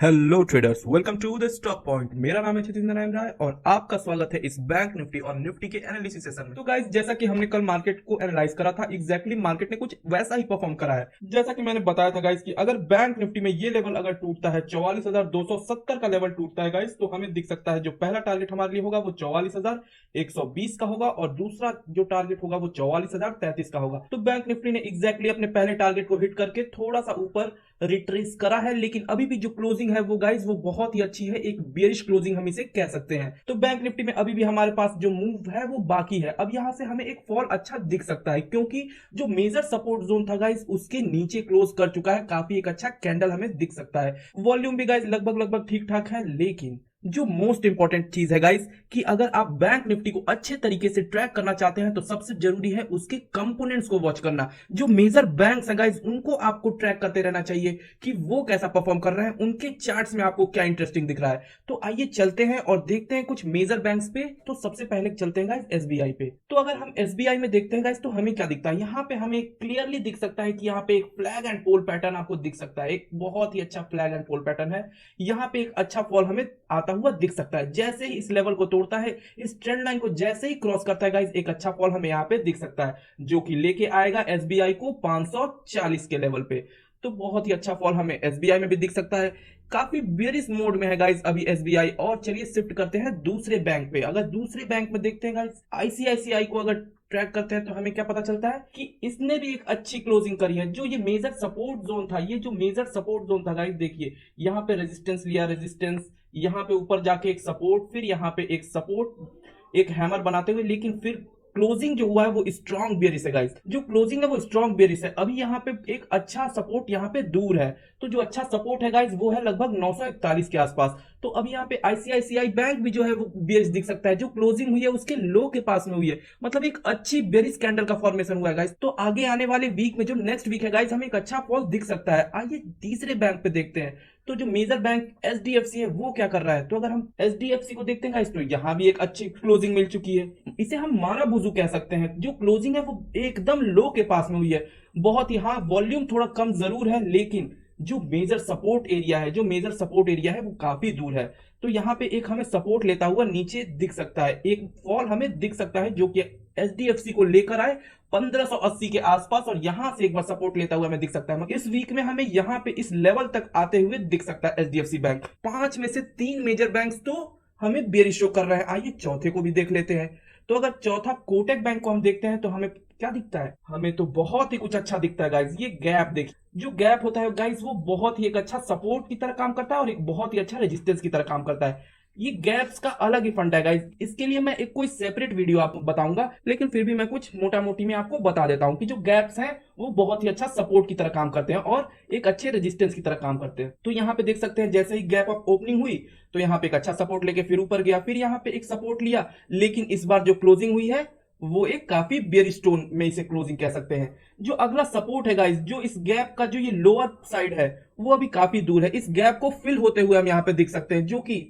Hello traders, welcome to the stock point. मेरा नाम है जितेंद्र नारायण राय और आपका स्वागत है इस बैंक निफ्टी और निफ्टी के एनालिसिस सेशन में। तो गाइस, जैसा कि हमने कल मार्केट को एनालाइज करा था, एग्जैक्टली मार्केट ने कुछ वैसा ही परफॉर्म करा है। जैसा कि मैंने बताया था गाइस कि अगर बैंक निफ्टी में ये लेवल अगर टूटता है 44,270 का लेवल टूटता है गाइस, तो हमें दिख सकता है जो पहला टारगेट हमारे लिए होगा वो 44,120 का होगा और दूसरा जो टारगेट होगा वो 44,033 का होगा। तो बैंक निफ्टी ने एग्जैक्टली अपने पहले टारगेट को हिट करके थोड़ा सा ऊपर रिट्रेस करा है, लेकिन अभी भी जो क्लोजिंग है वो गाइस वो बहुत ही अच्छी है। एक बेरिश क्लोजिंग हम इसे कह सकते हैं। तो बैंक निफ्टी में अभी भी हमारे पास जो मूव है वो बाकी है। अब यहां से हमें एक फॉल अच्छा दिख सकता है, क्योंकि जो मेजर सपोर्ट जोन था गाइस उसके नीचे क्लोज कर चुका है। काफी एक अच्छा कैंडल हमें दिख सकता है। वॉल्यूम भी गाइस लगभग ठीक ठाक है, लेकिन जो मोस्ट इंपॉर्टेंट चीज है गाइस कि अगर आप बैंक निफ्टी को अच्छे तरीके से ट्रैक करना चाहते हैं तो सबसे जरूरी है उसके कंपोनेंट्स को वॉच करना। जो मेजर बैंक्स हैं गाइस उनको आपको ट्रैक करते रहना चाहिए कि वो कैसा परफॉर्म कर रहे हैं, उनके चार्ट्स में आपको क्या इंटरेस्टिंग दिख रहा है। तो आइए चलते हैं और देखते हैं कुछ मेजर बैंक्स पे। तो सबसे पहले चलते हैं गाइस एसबीआई पे। तो अगर हम एसबीआई में देखते हैं गाइस तो हमें क्या दिखता है, यहाँ पे हमें क्लियरली दिख सकता है कि यहाँ पे एक फ्लैग एंड पोल पैटर्न आपको दिख सकता है। एक बहुत ही अच्छा फ्लैग एंड पोल पैटर्न है। यहाँ पे एक अच्छा फॉल हमें आता हुआ दिख सकता है। जैसे ही इस लेवल को तोड़ता है, इस ट्रेंड लाइन को जैसे ही क्रॉस करता है गाइस, एक अच्छा फॉल हमें यहाँ पे दिख सकता है, जो कि लेके आएगा एसबीआई को 540 के लेवल पे। तो बहुत ही अच्छा फॉल हमें एसबीआई में भी दिख सकता है। काफी बेरिश मोड में है गाइस अभी एसबीआई। और चलिए शिफ्ट करते हैं दूसरे बैंक पे। अगर दूसरे बैंक में देखते हैं गाइस, आईसीआईसीआई को अगर ट्रैक करते हैं तो हमें क्या पता चलता है कि इसने भी एक अच्छी क्लोजिंग करी है। जो ये मेजर सपोर्ट जोन था, ये जो मेजर सपोर्ट जोन था गाइस, देखिए यहाँ पे रेजिस्टेंस लिया, रेजिस्टेंस, यहाँ पे ऊपर जाके एक सपोर्ट, फिर यहाँ पे एक सपोर्ट, एक हैमर बनाते हुए, लेकिन फिर क्लोजिंग जो हुआ है वो स्ट्रॉन्ग बेरिश है गाइस। जो क्लोजिंग है वो स्ट्रॉन्ग बेरिश है। अभी यहाँ पे एक अच्छा सपोर्ट यहाँ पे दूर है। तो जो अच्छा सपोर्ट है गाइस वो है लगभग 941 के आसपास। तो अभी यहाँ पे आईसीआईसीआई बैंक भी जो है वो बेरिश दिख सकता है। जो क्लोजिंग हुई है उसके लो के पास में हुई है, मतलब एक अच्छी बेरिश कैंडल का फॉर्मेशन हुआ है गाइस। तो आगे आने वाले वीक में, जो नेक्स्ट वीक है गाइस, हमें एक अच्छा फॉल दिख सकता है। आइए तीसरे बैंक पे देखते हैं। तो जो मेजर बैंक एचडीएफसी है वो क्या कर रहा है। तो अगर हम एचडीएफसी को देखते हैं गाइस, तो यहाँ भी एक अच्छी क्लोजिंग मिल चुकी है। इसे हम मारा बुजू कह सकते हैं। जो क्लोजिंग है वो एकदम लो के पास में हुई है। बहुत ही, हाँ, वॉल्यूम थोड़ा कम जरूर है, लेकिन जो मेजर सपोर्ट एरिया है, जो मेजर सपोर्ट एरिया है वो काफी दूर है। तो यहाँ पे एक हमें सपोर्ट लेता हुआ नीचे दिख सकता है। एक फॉल हमें दिख सकता है जो कि एचडीएफसी को लेकर आए 1580 के आसपास, और यहां से एक बार सपोर्ट लेता हुआ हमें दिख सकता है। इस वीक में हमें यहाँ पे इस लेवल तक आते हुए दिख सकता है एचडीएफसी बैंक। 5 में से 3 मेजर बैंक्स तो हमें बेरिश शो कर रहे हैं। आइए चौथे को भी देख लेते हैं। तो अगर चौथा कोटक बैंक को हम देखते हैं तो हमें क्या दिखता है, हमें तो बहुत ही कुछ अच्छा दिखता है गाइस। ये गैप देखिए, जो गैप होता है गाइस वो बहुत ही एक अच्छा सपोर्ट की तरह काम करता है और एक बहुत ही अच्छा रेजिस्टेंस की तरह काम करता है। ये गैप्स का अलग ही फंड है गाइस। इसके लिए मैं एक कोई सेपरेट वीडियो आपको बताऊंगा, लेकिन फिर भी मैं कुछ मोटा मोटी में आपको बता देता हूं कि जो गैप्स हैं वो बहुत ही अच्छा सपोर्ट की तरह काम करते हैं और एक अच्छे रेजिस्टेंस की तरह काम करते हैं। तो यहाँ पे देख सकते हैं जैसे ही गैप अप ओपनिंग हुई तो यहाँ पे एक अच्छा सपोर्ट लेके फिर ऊपर गया, फिर यहाँ पे एक सपोर्ट लिया, लेकिन इस बार जो क्लोजिंग हुई है वो एक काफी बेरिश टोन में इसे क्लोजिंग कह सकते हैं। जो अगला सपोर्ट है गाइस, जो इस गैप का जो ये लोअर साइड है वो अभी काफी दूर है। इस गैप को फिल होते हुए हम यहाँ पे देख सकते हैं, जो कि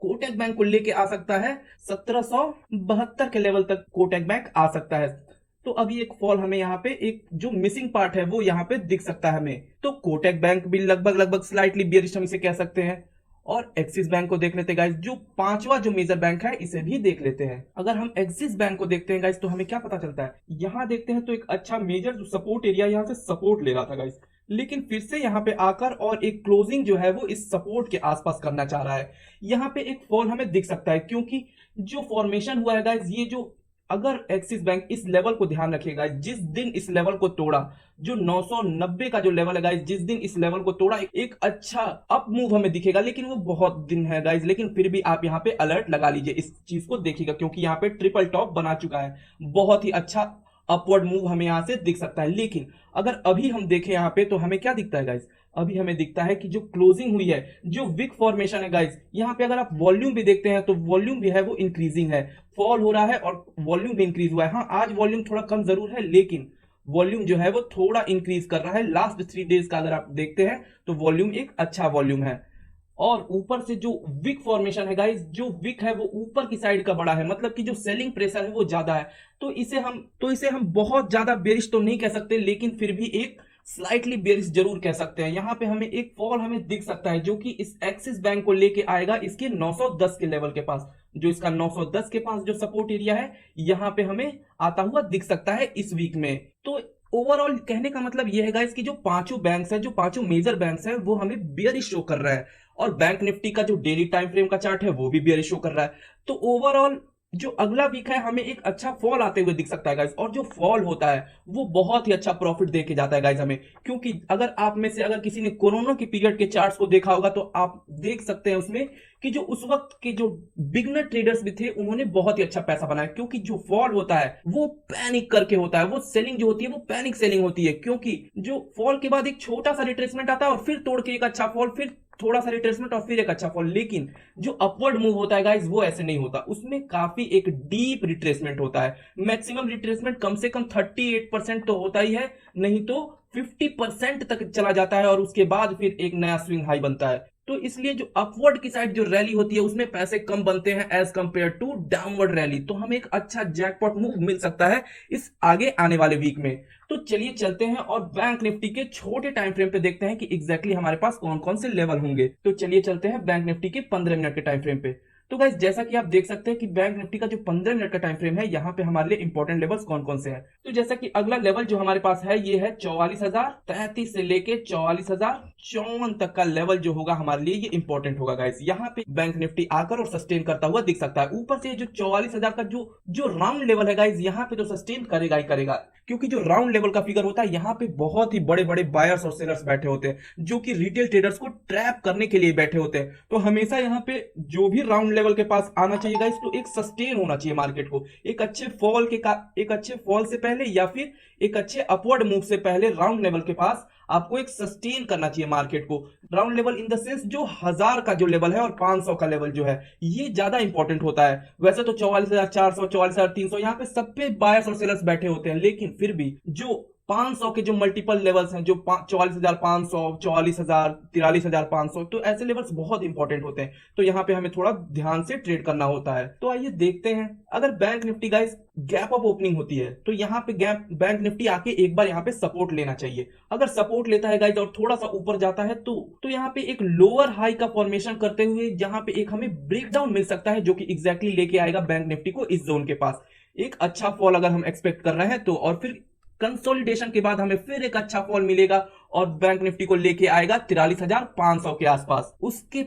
कोटक बैंक को लेके आ सकता है 1772 के लेवल तक कोटक बैंक आ सकता है। तो अभी एक फॉल हमें यहाँ पे, एक जो मिसिंग पार्ट है वो यहाँ पे दिख सकता है हमें। तो कोटक बैंक भी लगभग स्लाइटली बेरिश हम इसे कह सकते हैं। और एक्सिस बैंक को देख लेते हैं गाइस, जो 5वां जो मेजर बैंक है इसे भी देख लेते हैं। अगर हम एक्सिस बैंक को देखते हैं गाइस तो हमें क्या पता चलता है, यहाँ देखते हैं तो एक अच्छा मेजर जो सपोर्ट एरिया यहाँ से सपोर्ट ले रहा था गाइस, लेकिन फिर से यहाँ पे आकर और एक क्लोजिंग जो है वो इस सपोर्ट के आसपास करना चाह रहा है। यहाँ पे एक फॉल हमें दिख सकता है, क्योंकि जो फॉर्मेशन हुआ है गाइस, ये जो, अगर एक्सिस बैंक इस लेवल को ध्यान रखिएगा, जिस दिन इस लेवल को तोड़ा, जो 990 का जो लेवल है गाइस, जिस दिन इस लेवल को तोड़ा एक अच्छा अप मूव हमें दिखेगा, लेकिन वो बहुत दिन है गाइस। लेकिन फिर भी आप यहाँ पे अलर्ट लगा लीजिए, इस चीज को देखिएगा, क्योंकि यहाँ पे ट्रिपल टॉप बना चुका है। बहुत ही अच्छा अपवर्ड मूव हमें यहाँ से दिख सकता है। लेकिन अगर अभी हम देखें यहाँ पे तो हमें क्या दिखता है गाइस, अभी हमें दिखता है कि जो क्लोजिंग हुई है, जो विक फॉर्मेशन है गाइस, यहाँ पे अगर आप वॉल्यूम भी देखते हैं तो वॉल्यूम भी है वो इंक्रीजिंग है। फॉल हो रहा है और वॉल्यूम भी इंक्रीज हुआ है। हाँ, आज वॉल्यूम थोड़ा कम जरूर है, लेकिन वॉल्यूम जो है वो थोड़ा इंक्रीज कर रहा है। लास्ट 3 डेज का अगर आप देखते हैं तो वॉल्यूम एक अच्छा वॉल्यूम है। और ऊपर से जो विक फॉर्मेशन है गाइस, जो विक है वो ऊपर की साइड का बड़ा है, मतलब कि जो सेलिंग प्रेशर है वो ज्यादा है। तो इसे हम बहुत ज्यादा बेरिश तो नहीं कह सकते, लेकिन फिर भी एक स्लाइटली बेयरिश जरूर कह सकते हैं। यहाँ पे हमें एक फॉल हमें दिख सकता है जो कि इस एक्सिस बैंक को लेके आएगा इसके 910 के लेवल के पास। जो इसका 910 के पास जो सपोर्ट एरिया है यहाँ पे हमें आता हुआ दिख सकता है इस वीक में। तो ओवरऑल कहने का मतलब यह है गाइस कि जो पांचों बैंक्स है, जो पांचों मेजर बैंक्स है, वो हमें बियरिश शो कर रहा है। और बैंक निफ्टी का जो डेली टाइम फ्रेम का चार्ट है वो भी बियरिश शो कर रहा है। तो ओवरऑल जो अगला वीक है हमें एक अच्छा फॉल आते हुए दिख सकता है गाइस। और जो फॉल होता है वो बहुत ही अच्छा प्रॉफिट दे के जाता है गाइस हमें। क्योंकि अगर आप में से अगर किसी ने कोरोना के पीरियड के चार्ट्स को देखा होगा तो आप देख सकते हैं उसमें कि जो उस वक्त के जो बिगनर ट्रेडर्स भी थे उन्होंने बहुत ही अच्छा पैसा बनाया। क्योंकि जो फॉल होता है वो पैनिक करके होता है, वो सेलिंग जो होती है वो पैनिक सेलिंग होती है। क्योंकि जो फॉल के बाद एक छोटा सा रिट्रेसमेंट आता है और फिर तोड़ के एक अच्छा फॉल, फिर थोड़ा सा रिट्रेसमेंट और फिर एक अच्छा फॉल। लेकिन जो अपवर्ड मूव होता है गाइस वो ऐसे नहीं होता, उसमें काफी एक डीप रिट्रेसमेंट होता है। मैक्सिमम रिट्रेसमेंट कम से कम 38% तो होता ही है, नहीं तो 50% तक चला जाता है और उसके बाद फिर एक नया स्विंग हाई बनता है। तो इसलिए जो अपवर्ड की साइड जो रैली होती है उसमें पैसे कम बनते हैं as compare to downward rally. तो हमें एक अच्छा जैकपॉट मूव मिल सकता है इस आगे आने वाले वीक में। तो चलिए चलते हैं और बैंक निफ्टी के छोटे टाइम फ्रेम पे देखते हैं कि एग्जैक्टली हमारे पास कौन कौन से लेवल होंगे। तो चलिए चलते हैं बैंक निफ्टी के 15 मिनट के टाइम फ्रेम पे। तो गाइस जैसा कि आप देख सकते हैं कि बैंक निफ्टी का जो 15 मिनट का टाइम फ्रेम है यहाँ पे हमारे लिए इंपॉर्टेंट लेवल्स कौन कौन से हैं। तो जैसा कि अगला लेवल जो हमारे पास है ये है 44,033 से लेके 44,054 तक का लेवल जो होगा हमारे लिए ये इंपॉर्टेंट होगा गाइस। यहाँ पे बैंक निफ्टी आकर और सस्टेन करता हुआ दिख सकता है। ऊपर से जो 44,000 का जो राउंड लेवल है गाइस यहाँ पे तो सस्टेन करेगा ही करेगा। क्योंकि जो राउंड लेवल का फिगर होता है यहाँ पे बहुत ही बड़े बड़े बायर्स और सेलर्स बैठे होते हैं जो कि रिटेल ट्रेडर्स को ट्रैप करने के लिए बैठे होते हैं। तो हमेशा यहाँ पे जो भी राउंड लेवल के पास आना चाहिए गाइस तो एक सस्टेन होना चाहिए मार्केट को। एक अच्छे फॉल से पहले या फिर एक अच्छे अपवर्ड मूव से पहले राउंड लेवल के पास आपको एक सस्टेन करना चाहिए मार्केट को। Round level in the sense जो 1000 का जो लेवल है और 500 का लेवल जो है ये ज्यादा इंपॉर्टेंट होता है। वैसे तो 44,400 44,300 यहाँ पे सब पे बायर्स और सेलर्स बैठे होते हैं, लेकिन फिर भी जो 500 के जो मल्टीपल लेवल्स हैं, जो 44,500 44,000 43,500, तो ऐसे लेवल्स बहुत इंपॉर्टेंट होते हैं। तो यहाँ पे हमें थोड़ा ध्यान से ट्रेड करना होता है। तो आइए देखते हैं अगर bank Nifty guys gap up opening होती है तो यहाँ पे बैंक निफ्टी आके एक बार यहाँ पे सपोर्ट लेना चाहिए। अगर सपोर्ट लेता है गाइस और थोड़ा सा ऊपर जाता है तो यहाँ पे एक लोअर हाई का फॉर्मेशन करते हुए यहाँ पे एक हमें ब्रेकडाउन मिल सकता है जो कि एग्जैक्टली लेके आएगा बैंक निफ्टी को इस जोन के पास। एक अच्छा फॉल अगर हम एक्सपेक्ट कर रहे हैं तो, और फिर कंसोलिडेशन के बाद हमें फिर एक अच्छा फॉल मिलेगा और बैंक निफ्टी को लेके आएगा 43,500 के आसपास। उसके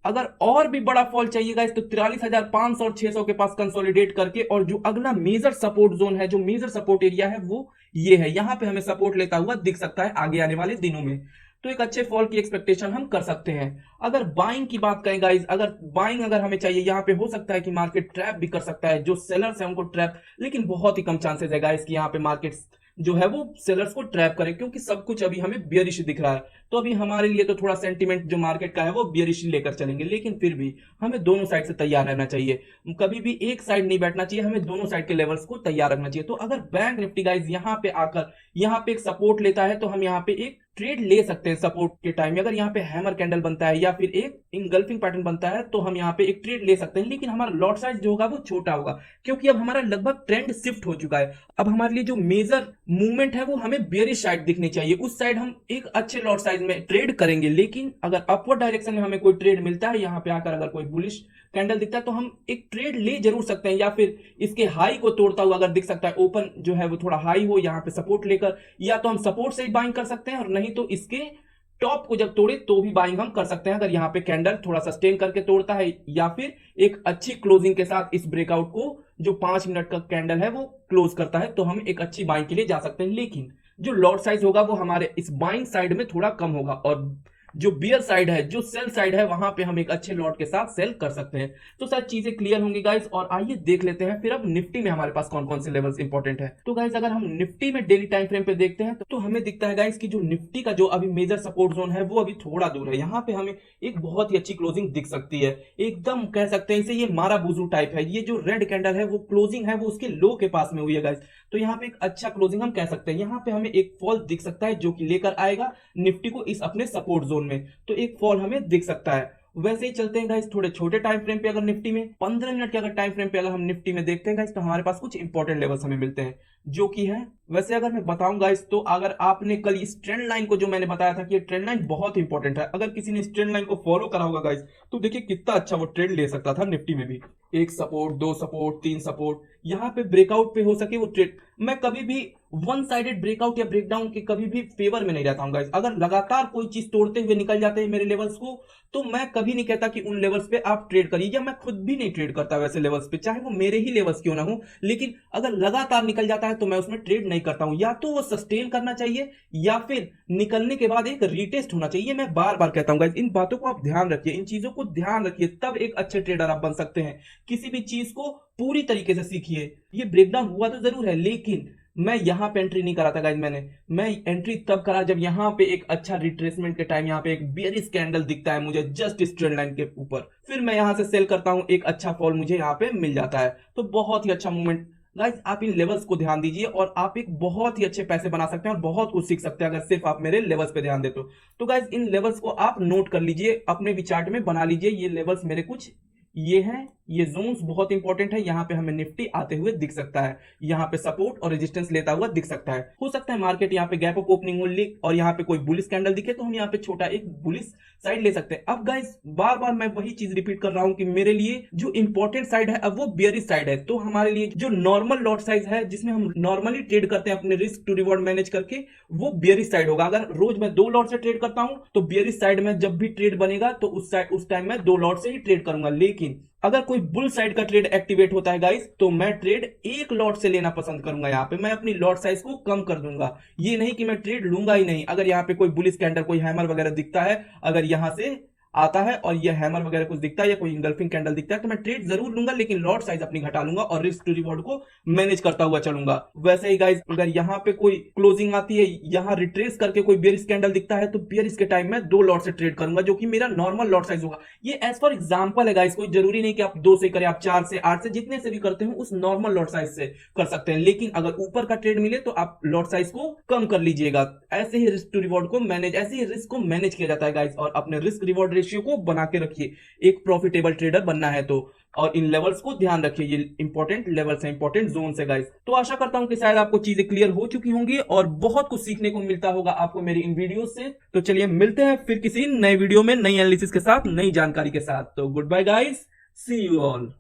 अगर और भी बड़ा फॉल चाहिए गाइस तो 43,500 और 600 के पास कंसोलिडेट करके, और जो अगला मेजर सपोर्ट जोन है, जो मेजर सपोर्ट एरिया है वो ये है। यहां पे हमें सपोर्ट लेता हुआ दिख सकता है आगे आने वाले दिनों में। तो एक अच्छे फॉल की एक्सपेक्टेशन हम कर सकते हैं। अगर बाइंग की बात करें गाइस, अगर हमें चाहिए, यहाँ पे हो सकता है कि मार्केट ट्रैप भी कर सकता है, जो सेलर्स है उनको ट्रैप, लेकिन बहुत ही कम चांसेस है गाइस कि यहाँ पे मार्केट जो है वो सेलर्स को ट्रैप करे, क्योंकि सब कुछ अभी हमें बियरिश दिख रहा है। तो अभी हमारे लिए तो थोड़ा सेंटीमेंट जो मार्केट का है वो बियरिश लेकर चलेंगे, लेकिन फिर भी हमें दोनों साइड से तैयार रहना चाहिए। कभी भी एक साइड नहीं बैठना चाहिए, हमें दोनों साइड के लेवल्स को तैयार रखना चाहिए। तो अगर बैंक निफ्टी गाइस यहाँ पे आकर यहाँ पे एक सपोर्ट लेता है तो हम यहाँ पे एक ट्रेड ले सकते हैं सपोर्ट के टाइम में। अगर यहाँ पे हैमर कैंडल बनता है या फिर एक इंगल्फिंग पैटर्न बनता है तो हम यहाँ पे एक ट्रेड ले सकते हैं, लेकिन हमारा लॉट साइज जो होगा वो छोटा होगा, क्योंकि अब हमारा लगभग ट्रेंड शिफ्ट हो चुका है। अब हमारे लिए जो मेजर मूवमेंट है वो हमें बेयरिश साइड दिखनी चाहिए, उस साइड हम एक अच्छे लॉट साइज में ट्रेड करेंगे। लेकिन अगर अपवर्ड डायरेक्शन में हमें कोई ट्रेड मिलता है, यहाँ पे आकर अगर कोई बुलिश कैंडल दिखता है तो हम एक ट्रेड ले जरूर सकते हैं, या फिर इसके हाई को तोड़ता हुआ अगर दिख सकता है, ओपन जो है वो थोड़ा हाई हो यहाँ पे सपोर्ट लेकर, या तो हम सपोर्ट से ही बाइंग कर सकते हैं, और नहीं तो इसके टॉप को जब तोड़े तो भी बाइंग हम कर सकते हैं। अगर यहाँ पे कैंडल थोड़ा सस्टेन करके तोड़ता है या फिर एक अच्छी क्लोजिंग के साथ इस ब्रेकआउट को जो 5 मिनट का कैंडल है वो क्लोज करता है तो हम एक अच्छी बाइंग के लिए जा सकते हैं। लेकिन जो लॉट साइज होगा वो हमारे इस बाइंग साइड में थोड़ा कम होगा, और जो बियर साइड है, जो सेल साइड है, वहां पे हम एक अच्छे लॉट के साथ सेल कर सकते हैं। तो शायद चीजें क्लियर होंगी गाइस। और आइए देख लेते हैं फिर अब निफ्टी में हमारे पास कौन कौन से लेवल्स इंपॉर्टेंट है। तो गाइस अगर हम निफ्टी में डेली टाइम फ्रेम पे देखते हैं तो हमें दिखता है गाइस कि जो निफ्टी का जो अभी मेजर सपोर्ट जोन है वो अभी थोड़ा दूर है। यहाँ पे हमें एक बहुत ही अच्छी क्लोजिंग दिख सकती है, एकदम कह सकते हैं इसे ये मारा बुजू टाइप है। ये जो रेड कैंडल है वो क्लोजिंग है वो उसके लो के पास में हुई है गाइस, तो यहाँ पे एक अच्छा क्लोजिंग हम कह सकते हैं। यहाँ पे हमें एक फॉल दिख सकता है जो कि लेकर आएगा निफ्टी को इस अपने सपोर्ट जोन में, तो एक फॉल हमें दिख सकता है। वैसे ही चलते हैं गाइस थोड़े छोटे टाइम फ्रेम पे। अगर निफ्टी में 15 मिनट के अगर टाइम फ्रेम पे अगर हम निफ्टी में देखते हैं गाइस तो हमारे पास कुछ इंपॉर्टेंट लेवल्स हमें मिलते हैं, जो कि है, वैसे अगर मैं बताऊं गाइस तो अगर आपने कल इस ट्रेंड लाइन को जो मैंने बताया था कि ये ट्रेंड लाइन बहुत इंपॉर्टेंट है, अगर किसी ने इस ट्रेंड लाइन को फॉलो करा होगा गाइस तो देखिए कितना अच्छा वो ट्रेंड ले सकता था निफ्टी में भी। एक सपोर्ट, दो सपोर्ट, तीन सपोर्ट, यहाँ पे ब्रेकआउट पे हो सके वो ट्रेड। मैं कभी भी वन साइडेड ब्रेकआउट या ब्रेकडाउन के कभी भी फेवर में नहीं रहता हूँ गाइस। अगर लगातार कोई चीज तोड़ते हुए निकल जाते हैं मेरे लेवल्स को तो मैं कभी नहीं कहता कि उन लेवल्स पे आप ट्रेड करिए, या मैं खुद भी नहीं ट्रेड करता वैसे लेवल्स पे, चाहे वो मेरे ही लेवल्स क्यों ना हो। लेकिन अगर लगातार निकल जाता है तो मैं उसमें ट्रेड नहीं करता हूं, या तो वो सस्टेन करना चाहिए या फिर निकलने के बाद एक रीटेस्ट होना चाहिए। मैं बार बार कहता हूं गाइस, इन बातों को आप ध्यान रखिए, इन चीजों को ध्यान रखिए, तब एक अच्छे ट्रेडर आप बन सकते हैं। किसी भी चीज को पूरी तरीके से सीखिए। ये ब्रेकडाउन हुआ तो जरूर है, लेकिन मैं यहां पे एंट्री नहीं करा था गाइस। मैं एंट्री तब करा जब यहां पे एक अच्छा रिट्रेसमेंट के टाइम यहां पे एक बियरिश कैंडल दिखता है मुझे जस्ट इस ट्रेंड लाइन के ऊपर, फिर मैं यहां से सेल करता हूं, एक अच्छा फॉल मुझे यहां पे मिल जाता है। तो बहुत ही अच्छा मूवमेंट गाइस, आप इन लेवल्स को ध्यान दीजिए और आप एक बहुत ही अच्छे पैसे बना सकते हैं और बहुत कुछ सीख सकते हैं अगर सिर्फ आप मेरे लेवल्स पे ध्यान देते हो। तो गाइस इन लेवल्स को आप नोट कर लीजिए, अपने भी चार्ट में बना लीजिए। ये लेवल्स मेरे कुछ ये हैं, ये जोन्स बहुत इंपॉर्टेंट है। यहाँ पे हमें निफ्टी आते हुए दिख सकता है, यहाँ पे सपोर्ट और रेजिस्टेंस लेता हुआ दिख सकता है। हो सकता है मार्केट यहाँ पे गैप अप ओपनिंग हो ली और यहाँ पे कोई बुलिश कैंडल दिखे तो हम यहाँ पे छोटा एक बुलिश साइड ले सकते हैं। अब गाइस बार बार मैं वही चीज रिपीट कर रहा हूं कि मेरे लिए जो इंपॉर्टेंट साइड है अब वो बियरिश साइड है। तो हमारे लिए जो नॉर्मल लॉट साइज है जिसमें हम नॉर्मली ट्रेड करते हैं अपने रिस्क टू रिवॉर्ड मैनेज करके, वो बियरिश साइड होगा। अगर रोज मैं 2 लॉट से ट्रेड करता हूं तो बियरिश साइड में जब भी ट्रेड बनेगा तो उस टाइम मैं 2 लॉट से ही ट्रेड करूंगा। लेकिन अगर कोई बुल साइड का ट्रेड एक्टिवेट होता है गाइस तो मैं ट्रेड एक लॉट से लेना पसंद करूंगा। यहाँ पे मैं अपनी लॉट साइज को कम कर दूंगा, ये नहीं कि मैं ट्रेड लूंगा ही नहीं। अगर यहाँ पे कोई बुलिश कैंडल, कोई हैमर वगैरह दिखता है, अगर यहां से आता है और ये हैमर वगैरह कुछ दिखता है या कोई इंगल्फिंग कैंडल दिखता है तो मैं ट्रेड जरूर लूंगा, लेकिन लॉट साइज अपनी घटा लूंगा और रिस्क टू रिवॉर्ड को मैनेज करता हुआ चलूंगा। वैसे ही गाइस अगर यहाँ पे कोई क्लोजिंग आती है, यहाँ रिट्रेस करके कोई बियरिश कैंडल दिखता है तो बियरिश के टाइम में 2 लॉट से ट्रेड करूंगा जो कि मेरा नॉर्मल लॉट साइज होगा। ये एज फॉर एग्जांपल है गाइस, कोई जरूरी नहीं कि आप 2 से करें, आप 4 से, 8 से, जितने से भी करते हो उस नॉर्मल लॉट साइज से कर सकते हैं। लेकिन अगर ऊपर का ट्रेड मिले तो आप लॉट साइज को कम कर लीजिएगा। ऐसे ही रिस्क टू रिवॉर्ड को मैनेज, ऐसे ही रिस्क को मैनेज किया जाता है गाइस। और अपने रिस्क रिवॉर्ड रेशियो को बना के रखिए, एक प्रॉफिटेबल ट्रेडर बनना है तो। और इन लेवल्स को ध्यान रखिए, ये इंपॉर्टेंट लेवल्स हैं, इंपॉर्टेंट जोन है गाइस। तो आशा करता हूं कि शायद आपको चीजें क्लियर हो चुकी होंगी और बहुत कुछ सीखने को मिलता होगा आपको मेरी इन वीडियो से। तो चलिए मिलते हैं फिर किसी नए वीडियो में, नई एनालिसिस के साथ, नई जानकारी के साथ। तो good bye guys, see you all.